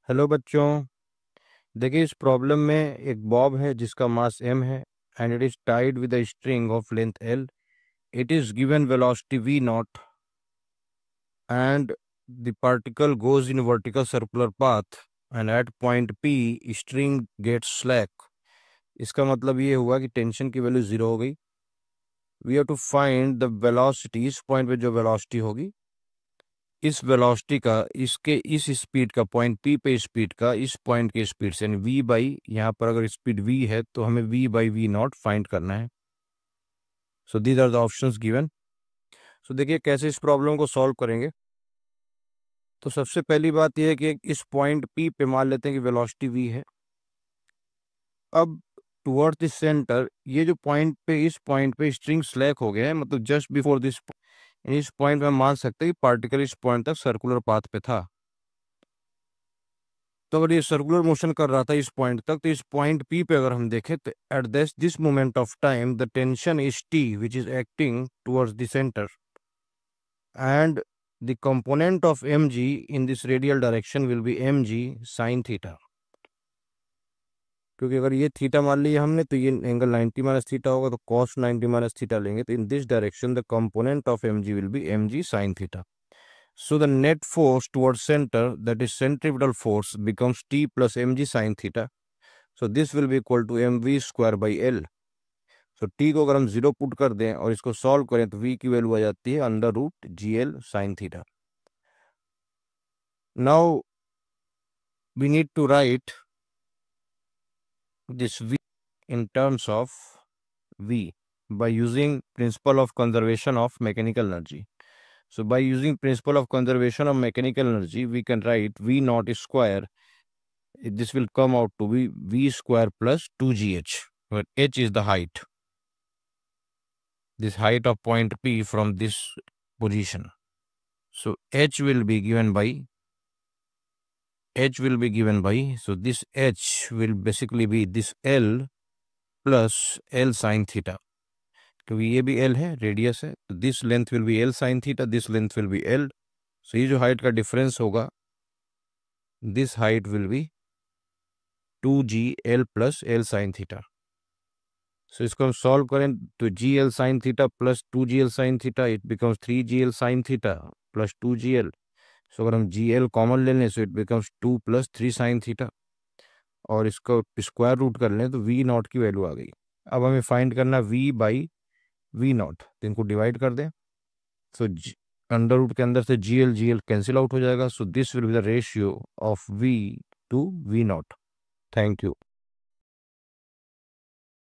Hello बच्चों। देखिए इस प्रॉब्लम में एक बॉब है जिसका मास m है and it is tied with a string of length l. It is given velocity v nought and the particle goes in vertical circular path and at point p string gets slack. इसका मतलब ये हुआ कि tension की value zero हो गई. We have to find the velocity. इस point पे जो वेलोसिटी होगी इस वेलोसिटी का इसके इस स्पीड का पॉइंट पी पे स्पीड का इस पॉइंट के स्पीड से यानी वी बाई यहाँ पर अगर स्पीड वी है तो हमें V by V naught find करना है. So these are the options given. So देखिए कैसे इस प्रॉब्लम को सॉल्व करेंगे. तो सबसे पहली बात यह है कि इस पॉइंट पी पे मान लेते हैं कि वेलोसिटी वी है. अब टुवर्ड दिस सेंटर ये जो पॉइंट पे इस पॉइंट पे स्ट्रिंग स्लैक हो गया है, मतलब जस्ट बिफोर दिस इस पॉइंट पे हम मान सकते हैं कि पार्टिकल इस पॉइंट तक सर्कुलर पाथ पे था. तो अगर ये सर्कुलर मोशन कर रहा था इस पॉइंट तक, तो इस पॉइंट पी पे अगर हम देखें तो at this moment of time the tension is T which is acting towards the centre and the component of M G in this radial direction will be M G sine theta. क्योंकि अगर ये theta मान लिया हमने तो ये angle 90 minus theta होगा, तो कॉस 90 माइनस थीटा लेंगे तो in this direction the component of M G will be M G sine theta. So the net force towards center, that is centripetal force, becomes T plus mg sin theta. So this will be equal to mv square by L. So T को अगर हम zero put कर दें और इसको solve करें तो V की वैल्यू आ जाती है under root GL sin theta. Now we need to write this V in terms of V by using principle of conservation of mechanical energy. So by using principle of conservation of mechanical energy, we can write V naught square. This will come out to be V square plus 2gh, where h is the height. This height of point P from this position. So h will be given by, so this h will basically be this L plus L sin theta. क्योंकि ये भी L है, radius है, तो this length will be L sin theta, this length will be L. So ये जो height का difference होगा, this height will be 2gl plus L sin theta. So इसको हम सॉल्व करें तो GL sine theta plus 2GL sine theta it becomes 3GL sine theta plus 2GL. So अगर हम GL कॉमन ले लें so it becomes 2 plus 3 sine theta और इसको स्क्वायर रूट कर लें तो V नॉट की वैल्यू आ गई. अब हमें फाइंड करना V बाई V नॉट, तो इनको डिवाइड कर दें. सो अंडर रूट के अंदर से GL कैंसिल आउट हो जाएगा. So this will be the ratio of V to V nought. Thank you.